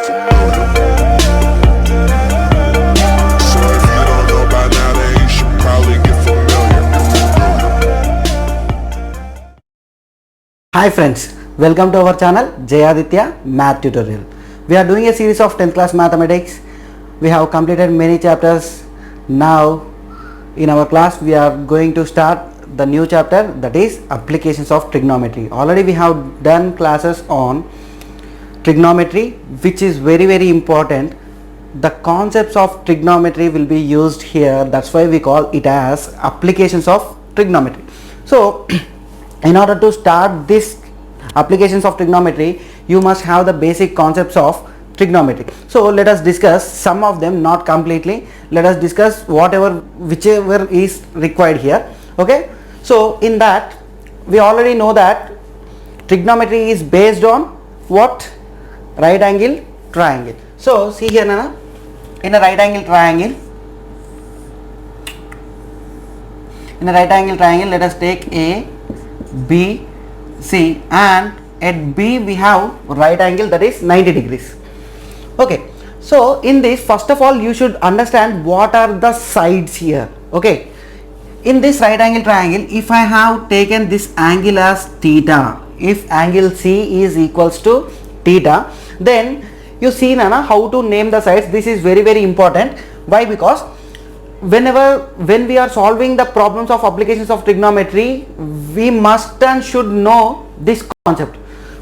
to know you. So if you don't know by now, then you should probably get familiar. Hi friends, welcome to our channel Jayaditya Math Tutorial. We are doing a series of 10th class mathematics. We have completed many chapters. Now in our class we are going to start the new chapter, that is applications of trigonometry. Already we have done classes on trigonometry, which is very important. The concepts of trigonometry will be used here, that's why we call it as applications of trigonometry. So in order to start this applications of trigonometry, you must have the basic concepts of trigonometry. So let us discuss some of them, not completely. Let us discuss whichever is required here. Okay, so in that we already know that trigonometry is based on what? Right angle triangle. So see here Nana, in a right angle triangle, let us take A, B, C, and at B we have right angle, that is 90 degrees. Okay, so in this, first of all you should understand what are the sides here. Okay, in this right angle triangle, if I have taken this angle as theta, if angle C is equals to theta, then you see Nana how to name the sides. This is very important. Why? Because when we are solving the problems of applications of trigonometry, we must and should know this concept.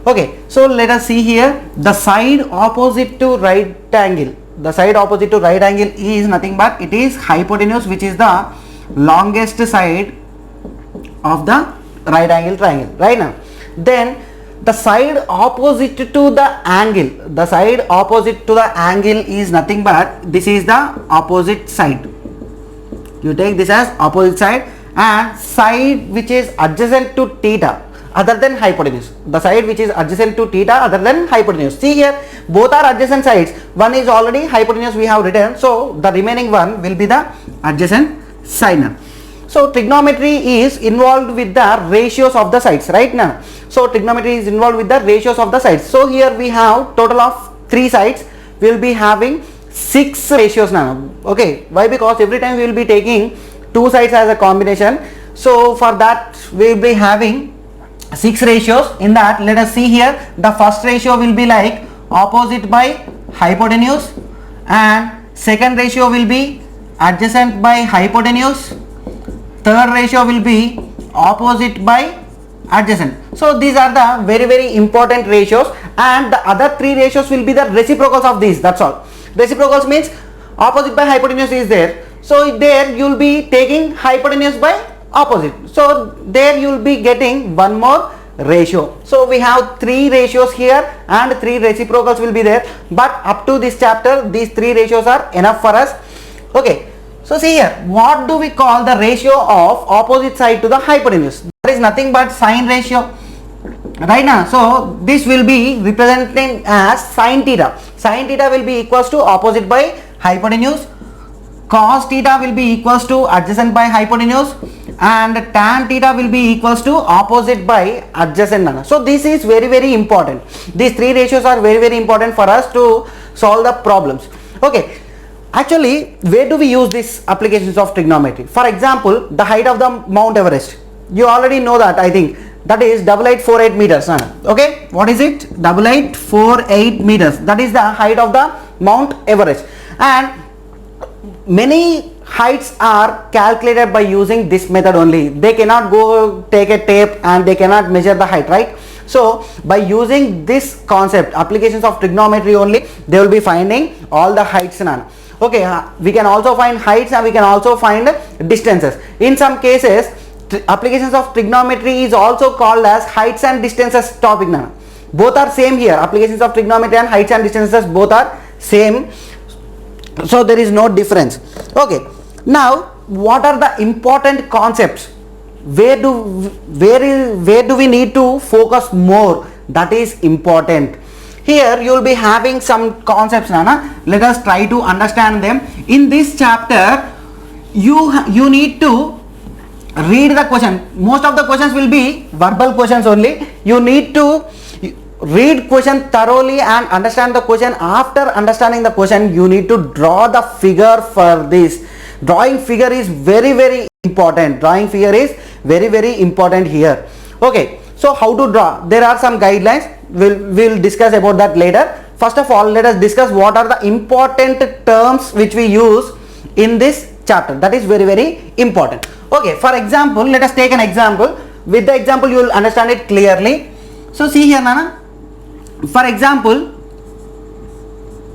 Okay, so let us see here the side opposite to right angle. The side opposite to right angle is nothing but it is hypotenuse, which is the longest side of the right angle triangle. Right now, then the side opposite to the angle, is nothing but this is the opposite side. You take this as opposite side, and side which is adjacent to theta other than hypotenuse. The side which is adjacent to theta other than hypotenuse. See here, both are adjacent sides. One is already hypotenuse we have written, so the remaining one will be the adjacent side now. So trigonometry is involved with the ratios of the sides right now. So trigonometry is involved with the ratios of the sides. So here we have total of 3 sides. We will be having 6 ratios now. Okay, why? Because every time we will be taking 2 sides as a combination. So for that we will be having 6 ratios. In that, let us see here, the first ratio will be like opposite by hypotenuse, and second ratio will be adjacent by hypotenuse, third ratio will be opposite by adjacent. So these are the very important ratios, and the other 3 ratios will be the reciprocals of these. That's all. Reciprocals means opposite by hypotenuse is there, so there you will be taking hypotenuse by opposite, so there you will be getting one more ratio. So we have 3 ratios here and 3 reciprocals will be there, but up to this chapter these 3 ratios are enough for us. Okay, so see here, what do we call the ratio of opposite side to the hypotenuse? That is nothing but sine ratio. Right now, so this will be representing as sine theta. Sine theta will be equals to opposite by hypotenuse, cos theta will be equals to adjacent by hypotenuse, and tan theta will be equals to opposite by adjacent. So this is very important. These 3 ratios are very important for us to solve the problems. Okay, actually where do we use these applications of trigonometry? For example, the height of the Mount Everest, you already know that, I think, that is 8848 meters. Okay, what is it? 8848 meters, that is the height of the Mount Everest, and many heights are calculated by using this method only. They cannot go take a tape and they cannot measure the height, right? So by using this concept, applications of trigonometry only, they will be finding all the heights. Okay, we can also find heights and we can also find distances. In some cases, applications of trigonometry is also called as heights and distances topic. Both are same here. Applications of trigonometry and heights and distances both are same, so there is no difference. Okay, now what are the important concepts? Where do we need to focus more? That is important. Here you will be having some concepts, Nana. Let us try to understand them. In this chapter, you need to read the question. Most of the questions will be verbal questions only. You need to read question thoroughly and understand the question. After understanding the question, you need to draw the figure for this. Drawing figure is very important. Drawing figure is very important here. Okay, so how to draw? There are some guidelines. We'll discuss about that later. First of all, let us discuss what are the important terms which we use in this chapter. That is very important. Okay, for example, let us take an example. With the example, you will understand it clearly. So see here, Nana. For example,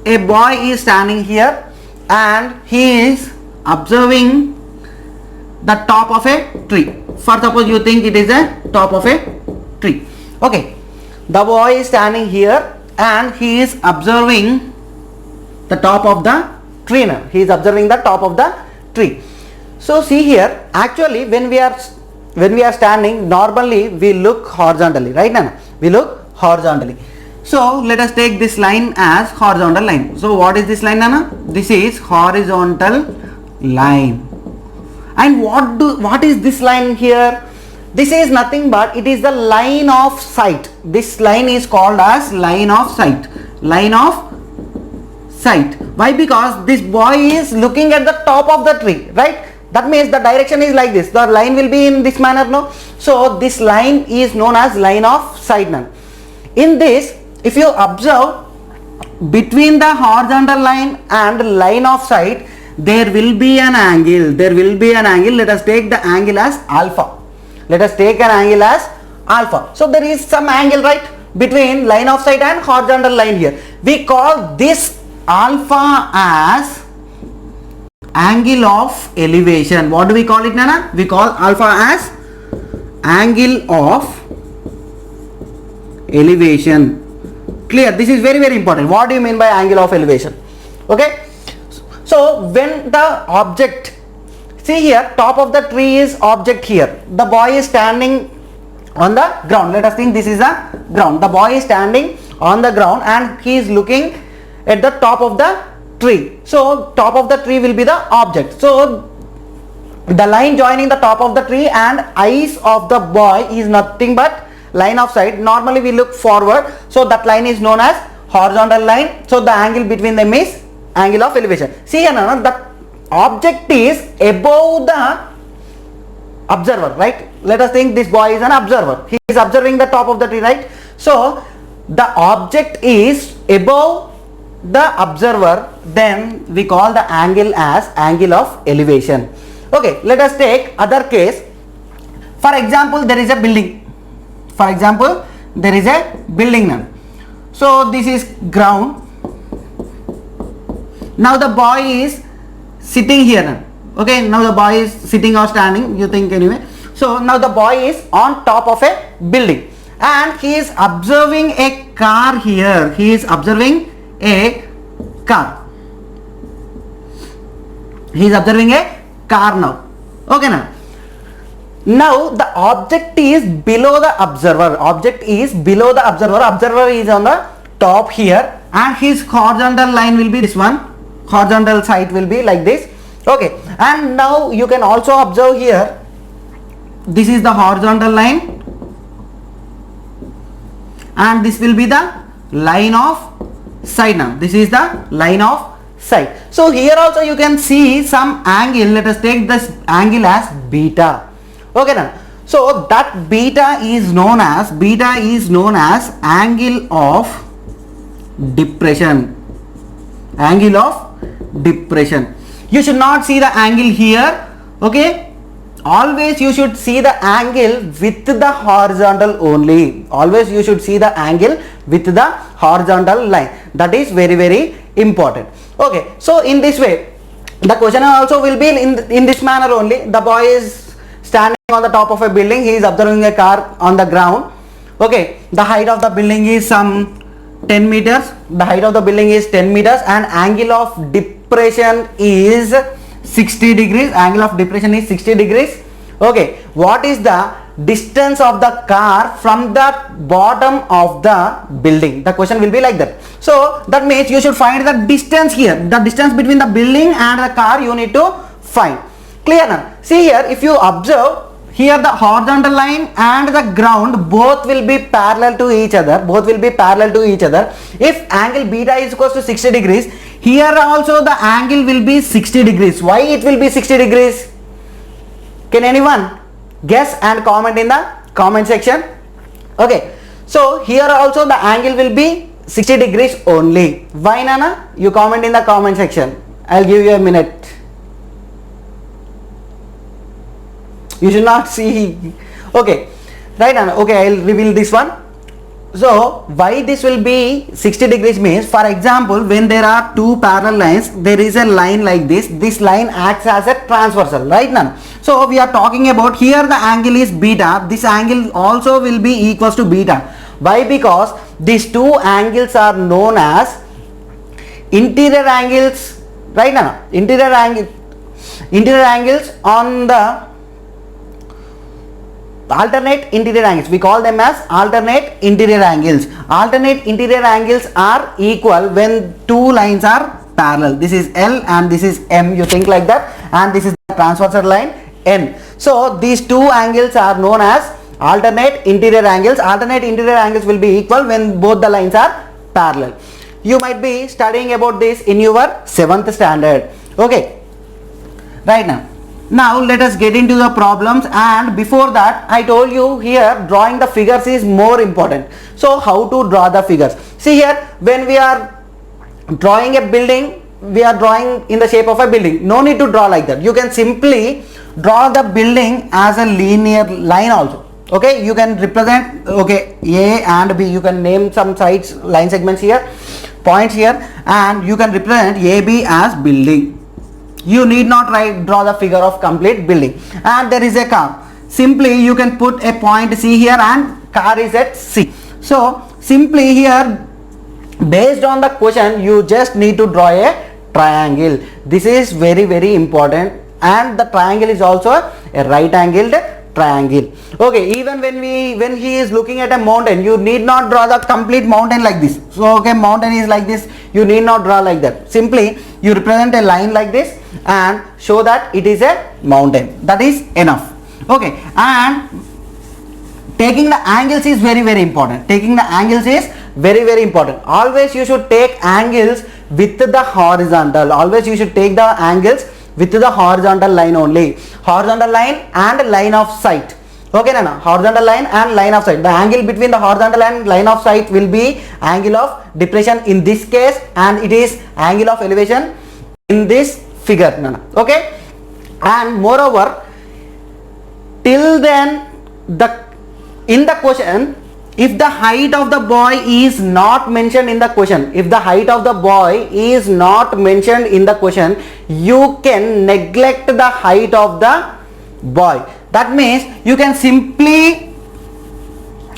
a boy is standing here and he is observing the top of a tree. For suppose you think it is a top of a tree. Okay, the boy is standing here and he is observing the top of the tree. Now he is observing the top of the tree. So see here, actually when we are standing, normally we look horizontally, right, Nana? We look horizontally. So let us take this line as horizontal line. So what is this line, Nana? This is horizontal line. And what is this line here? This is nothing but it is the line of sight. This line is called as line of sight. Line of sight. Why? Because this boy is looking at the top of the tree, right? That means the direction is like this. The line will be in this manner, no? So this line is known as line of sight now. In this, if you observe between the horizontal line and line of sight, there will be an angle. There will be an angle. Let us take the angle as alpha. Let us take an angle as alpha. So there is some angle, right, between line of sight and horizontal line here. We call this alpha as angle of elevation. What do we call it, Nana? We call alpha as angle of elevation. Clear? This is very important. What do you mean by angle of elevation? Okay. So when the object, see here, top of the tree is object here. The boy is standing on the ground. Let us think this is a ground. The boy is standing on the ground and he is looking at the top of the tree. So top of the tree will be the object. So the line joining the top of the tree and eyes of the boy is nothing but line of sight. Normally we look forward. So that line is known as horizontal line. So the angle between them is angle of elevation. See here, the object is above the observer, right? Let us think this boy is an observer. He is observing the top of the tree, right? So the object is above the observer, then we call the angle as angle of elevation. Okay, let us take other case. For example, there is a building. For example, there is a building now. So this is ground. Now the boy is sitting here now. Okay, now the boy is sitting or standing, you think anyway. So now the boy is on top of a building and he is observing a car here. He is observing a car. He is observing a car now. Okay, now the object is below the observer. Object is below the observer. Observer is on the top here and his horizontal line will be this one. Horizontal sight will be like this. Okay, and now you can also observe here, this is the horizontal line and this will be the line of sight. Now this is the line of sight. So here also you can see some angle. Let us take this angle as beta. Okay, now so that beta is known as angle of depression. Angle of depression. You should not see the angle here. Okay, always you should see the angle with the horizontal only. Always you should see the angle with the horizontal line. That is very important. Okay, so in this way the question also will be in this manner only. The boy is standing on the top of a building. He is observing a car on the ground. Okay, the height of the building is some 10 meters. The height of the building is 10 meters and angle of depression is 60 degrees. Angle of depression is 60 degrees. Okay, what is the distance of the car from the bottom of the building? The question will be like that. So that means you should find the distance here. The distance between the building and the car you need to find. Clear now? See here, if you observe here the horizontal line and the ground both will be parallel to each other, if angle beta is equals to 60 degrees, here also the angle will be 60 degrees. Why it will be 60 degrees? Can anyone guess and comment in the comment section? Okay, so here also the angle will be 60 degrees only. Why, Nana? You comment in the comment section. I'll give you a minute. You should not see. Okay, right, Nana? Okay, I'll reveal this one. So why this will be 60 degrees means, for example, when there are two parallel lines, there is a line like this line acts as a transversal, right, Nana? So we are talking about here the angle is beta, this angle also will be equals to beta. Why? Because these two angles are known as interior angles, right, Nana? Interior angles on the alternate interior angles, we call them as alternate interior angles. Alternate interior angles are equal when two lines are parallel. This is L and this is M, you think like that, and this is the transversal line N. So these two angles are known as alternate interior angles. Alternate interior angles will be equal when both the lines are parallel. You might be studying about this in your 7th standard. Okay, right, now let us get into the problems, and before that I told you here drawing the figures is more important. So how to draw the figures? See here, when we are drawing a building, we are drawing in the shape of a building. No need to draw like that. You can simply draw the building as a linear line also. Okay, you can represent, okay, A and B, you can name some sides, line segments here, points here, and you can represent AB as building. You need not draw the figure of complete building. And there is a car. Simply you can put a point C here and car is at C. So simply here, based on the question, you just need to draw a triangle. This is very, very important, and the triangle is also a right angled triangle. Okay, even when he is looking at a mountain, you need not draw the complete mountain like this. So okay, mountain is like this, you need not draw like that. Simply you represent a line like this and show that it is a mountain. That is enough. Okay, and taking the angles is very, very important. Always you should take angles with the horizontal. Always you should take the angles with the horizontal line only. Horizontal line and line of sight. Okay, Nana? Horizontal line and line of sight. The angle between the horizontal and line of sight will be angle of depression in this case, and it is angle of elevation in this figure, Nana. Okay, and moreover, till then in the question, if the height of the boy is not mentioned in the question, you can neglect the height of the boy. That means you can simply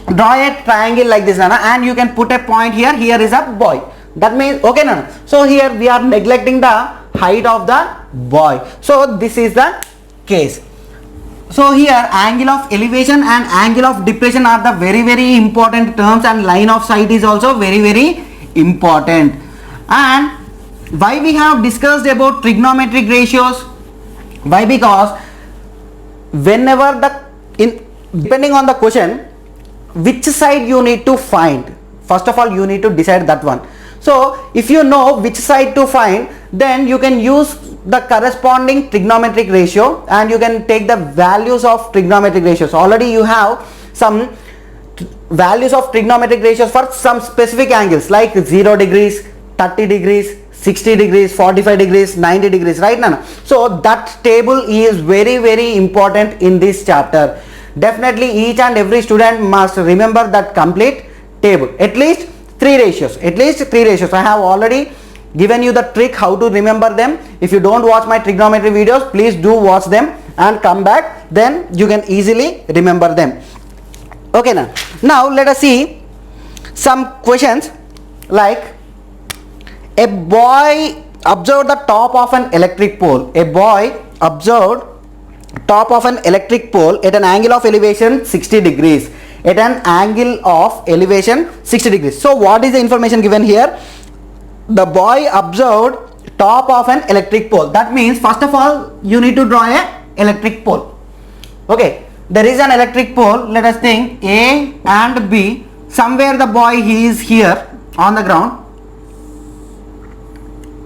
draw a triangle like this, Nana, and you can put a point here. Here is a boy. That means, okay, Nana. So here we are neglecting the height of the boy. So this is the case. So here angle of elevation and angle of depression are the very, very important terms, and line of sight is also very, very important. And why we have discussed about trigonometric ratios? Why? Because whenever depending on the question, which side you need to find, first of all you need to decide that one. So if you know which side to find, then you can use the corresponding trigonometric ratio and you can take the values of trigonometric ratios. Already you have some values of trigonometric ratios for some specific angles like 0 degrees, 30 degrees, 60 degrees, 45 degrees, 90 degrees, right, Nana? So that table is very, very important in this chapter. Definitely each and every student must remember that complete table. At least three ratios. I have already given you the trick how to remember them. If you don't watch my trigonometry videos, please do watch them and come back, then you can easily remember them. Okay, now let us see some questions like a boy observed the top of an electric pole. A boy observed top of an electric pole at an angle of elevation 60 degrees. At an angle of elevation 60 degrees. So what is the information given here? The boy observed top of an electric pole. That means first of all you need to draw a electric pole. Okay, there is an electric pole. Let us think A and B. Somewhere the boy he is here on the ground.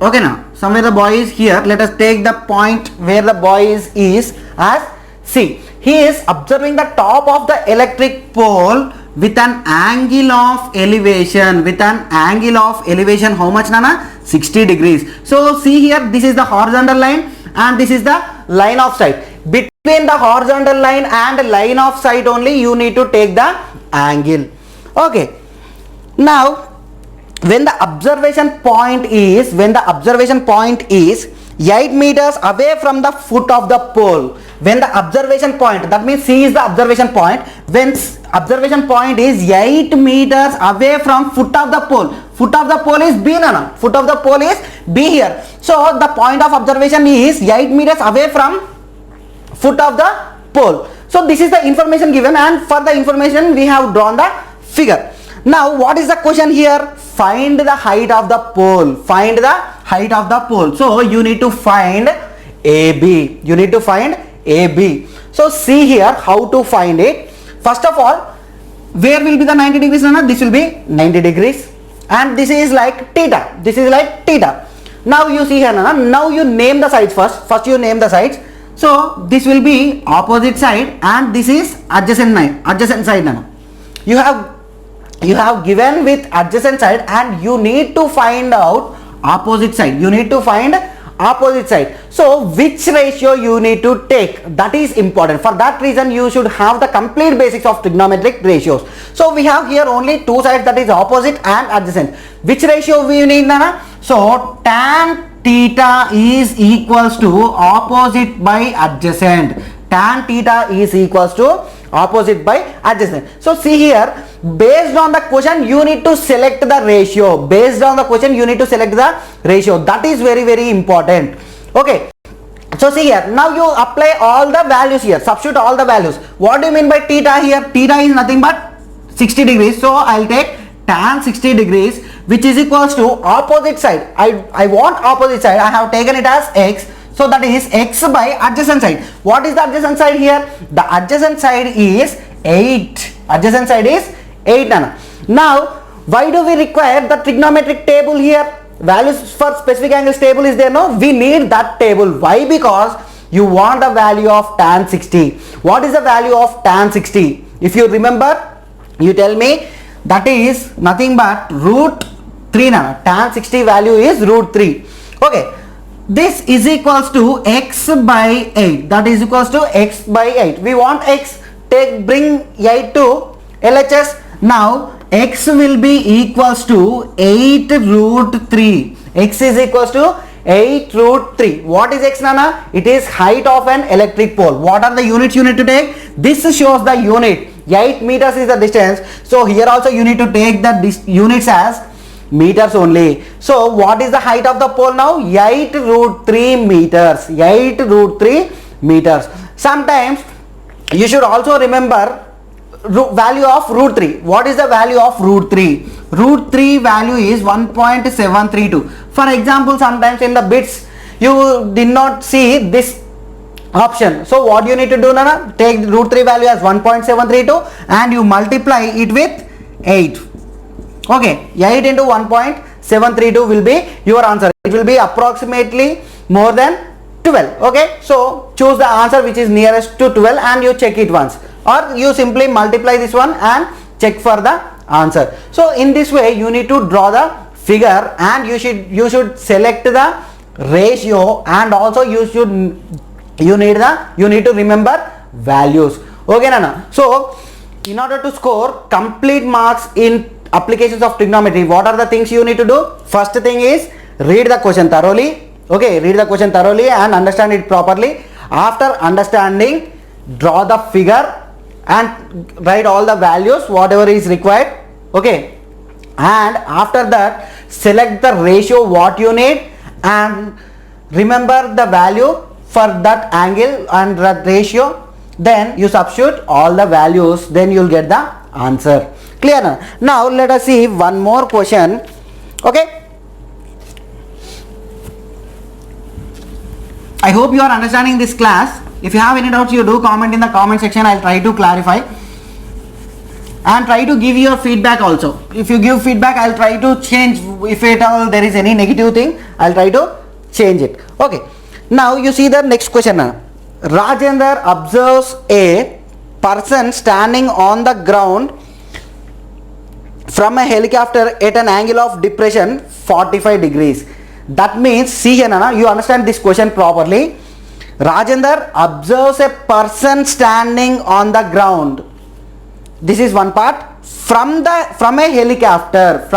Okay, now somewhere the boy is here. Let us take the point where the boy is as C. He is observing the top of the electric pole with an angle of elevation. With an angle of elevation, how much, Nana? 60 degrees. So see here, this is the horizontal line and this is the line of sight. Between the horizontal line and line of sight only you need to take the angle. Okay. Now when the observation point is 8 meters away from the foot of the pole, when the observation point, that means C is the observation point, when observation point is 8 meters away from foot of the pole, foot of the pole is B, Nana, foot of the pole is B here. So the point of observation is 8 meters away from foot of the pole. So this is the information given, and for the information we have drawn the figure. Now what is the question here? Find the height of the pole. Find the height of the pole. So you need to find AB. You need to find AB. So see here how to find it. First of all, where will be the 90 degrees, Nana? This will be 90 degrees, and this is like theta. This is like theta. Now you see here, Nana. Now you name the sides first. First you name the sides. So this will be opposite side and this is adjacent side, Nana. You have given with adjacent side and you need to find out opposite side. You need to find opposite side. So which ratio you need to take, that is important. For that reason you should have the complete basics of trigonometric ratios. So we have here only two sides, that is opposite and adjacent. Which ratio we need, Nana? So tan theta is equals to opposite by adjacent. Tan theta is equals to opposite by adjacent. So see here, based on the question you need to select the ratio. Based on the question you need to select the ratio. That is very, very important. Okay. So see here, now you apply all the values here. Substitute all the values. What do you mean by theta here? Theta is nothing but 60 degrees. So I'll take tan 60 degrees, which is equals to opposite side. I want opposite side. I have taken it as x. So that is x by adjacent side. What is the adjacent side here? The adjacent side is 8. Adjacent side is 8, Nana. Now why do we require the trigonometric table here? Values for specific angles table is there, no? We need that table. Why? Because you want the value of tan 60. What is the value of tan 60? If you remember, you tell me. That is nothing but root 3, Nana. Tan 60 value is root 3. Okay. This is equals to x by 8. That is equals to x by 8. We want x. Bring 8 to LHS. Now x will be equals to 8 root 3. X is equals to 8 root 3. What is x, Nana? It is height of an electric pole. What are the units you need to take? This shows the unit. 8 meters is the distance. So here also you need to take the units as meters only. So what is the height of the pole now? 8 root 3 meters. 8 root 3 meters. Sometimes you should also remember value of root 3. What is the value of root 3? Root 3 value is 1.732. For example, sometimes in the bits you did not see this option. So what you need to do, Nana? Take root 3 value as 1.732 and you multiply it with 8. Okay, 8 into 1.732 will be your answer. It will be approximately more than 12. Okay, so choose the answer which is nearest to 12 and you check it once, or you simply multiply this one and check for the answer. So in this way you need to draw the figure and you should select the ratio, and also you need to remember values. Okay, Nana. So in order to score complete marks in applications of trigonometry, what are the things you need to do? First thing is read the question thoroughly. Okay, read the question thoroughly and understand it properly. After understanding, draw the figure and write all the values whatever is required. Okay, and after that select the ratio what you need and remember the value for that angle and that ratio. Then you substitute all the values, then you will get the answer. Clear? Now let us see one more question. Okay, I hope you are understanding this class. If you have any doubts, you do comment in the comment section. I'll try to clarify and try to give your feedback also. If you give feedback, I'll try to change. If at all there is any negative thing, I'll try to change it. Okay, now you see the next question. Rajendra observes a person standing on the ground from a helicopter at an angle of depression 45 degrees. That means, see here, Nana, you understand this question properly. Rajendra observes a person standing on the ground. This is one part. From a helicopter.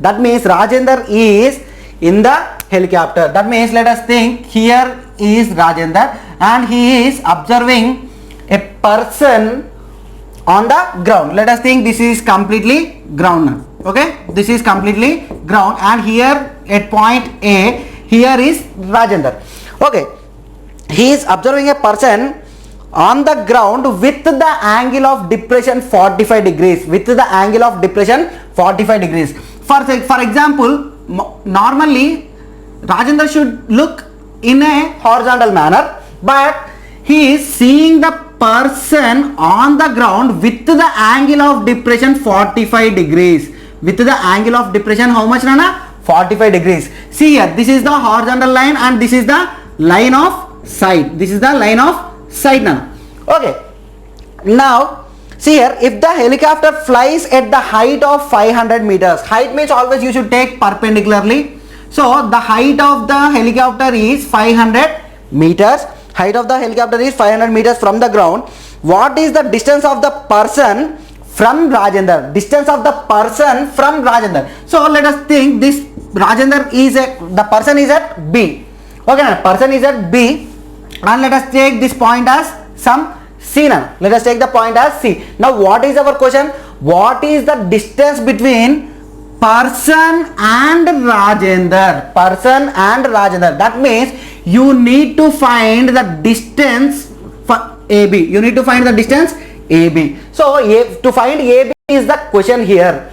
That means Rajendra is in the helicopter. That means, let us think, here is Rajendra and he is observing a person on the ground. Let us think this is completely ground now. Okay, this is completely ground and here at point A, here is Rajendra. Okay, he is observing a person on the ground with the angle of depression 45 degrees. With the angle of depression 45 degrees. For example, normally Rajendra should look in a horizontal manner, but he is seeing the person on the ground with the angle of depression 45 degrees. With the angle of depression, how much, Nana? 45 degrees. See here, this is the horizontal line and this is the line of sight. This is the line of sight, Nana. Okay. Now, see here, if the helicopter flies at the height of 500 meters, height means always you should take perpendicularly. So, the height of the helicopter is 500 meters. Height of the helicopter is 500 meters from the ground. What is the distance of the person from Rajendra? Distance of the person from Rajendra. So let us think this Rajendra is the person is at B. Okay, now person is at B and let us take this point as some C now. Let us take the point as C. Now what is our question? What is the distance between person and Rajendra? Person and Rajendra. That means you need to find the distance for AB. You need to find the distance AB. So to find AB is the question here.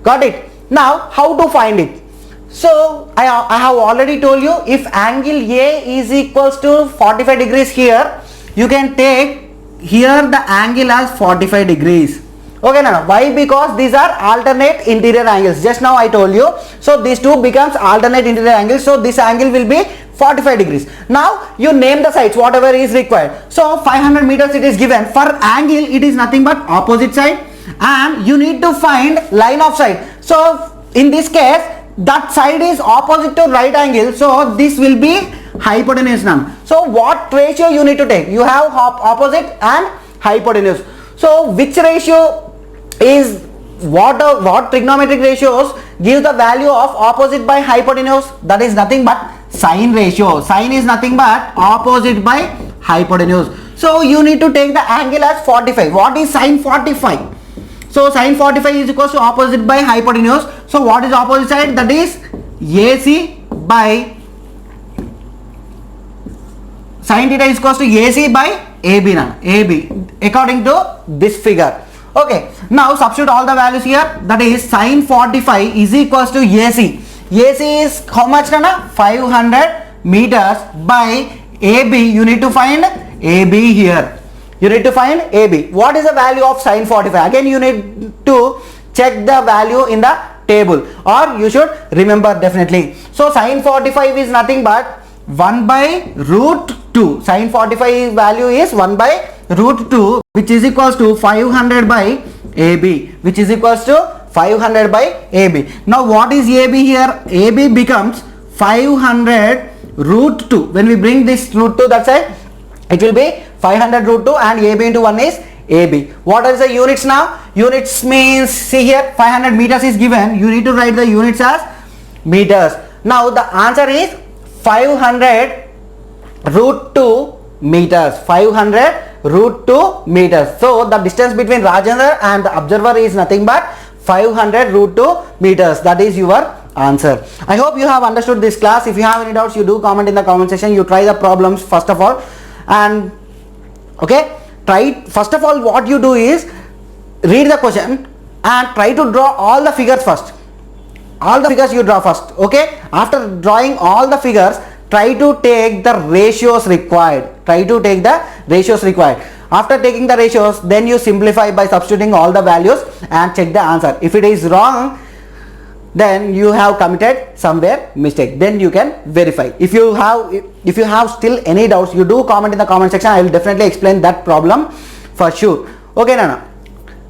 Got it? Now how to find it? So I have already told you, if angle A is equals to 45 degrees here, you can take here the angle as 45 degrees. Okay, now why? Because these are alternate interior angles. Just now I told you. So these two becomes alternate interior angles. So this angle will be 45 degrees. Now you name the sides whatever is required. So 500 meters it is given. For angle it is nothing but opposite side and you need to find line of sight. So in this case that side is opposite to right angle. So this will be hypotenuse now. So what ratio you need to take? You have opposite and hypotenuse. So which ratio is what trigonometric ratios give the value of opposite by hypotenuse? That is nothing but sine ratio. Sine is nothing but opposite by hypotenuse. So you need to take the angle as 45. What is sine 45? So sine 45 is equals to opposite by hypotenuse. So what is opposite side? That is AC by sine theta is equals to AC by AB now. AB according to this figure. Okay, now substitute all the values here. That is sine 45 is equals to AC. AC is how much, Nana? 500 meters by AB. You need to find AB here. You need to find AB. What is the value of sine 45? Again you need to check the value in the table or you should remember definitely. So sine 45 is nothing but 1 by root 2. Sine 45 value is 1 by root 2, which is equals to 500 by AB, which is equals to 500 by AB. Now what is AB here? AB becomes 500 root 2. When we bring this root 2 that side, it will be 500 root 2 and AB into 1 is AB. What are the units now? Units means, see here 500 meters is given. You need to write the units as meters. Now the answer is 500 root 2 meters. 500 root 2 meters. So the distance between Rajendra and the observer is nothing but 500 root 2 meters. That is your answer. I hope you have understood this class. If you have any doubts, you do comment in the comment section. You try the problems first of all, and okay, try first of all what you do is read the question and try to draw all the figures first. All the figures you draw first. Okay, after drawing all the figures, try to take the ratios required. Try to take the ratios required. After taking the ratios, then you simplify by substituting all the values and check the answer. If it is wrong, then you have committed somewhere mistake, then you can verify. If you have still any doubts, you do comment in the comment section. I will definitely explain that problem for sure. Okay, Nana.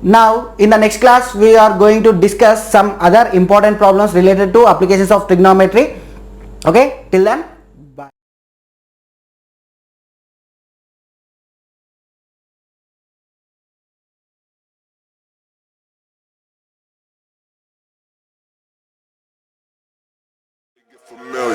Now in the next class we are going to discuss some other important problems related to applications of trigonometry. Okay, till then, bye. Familiar.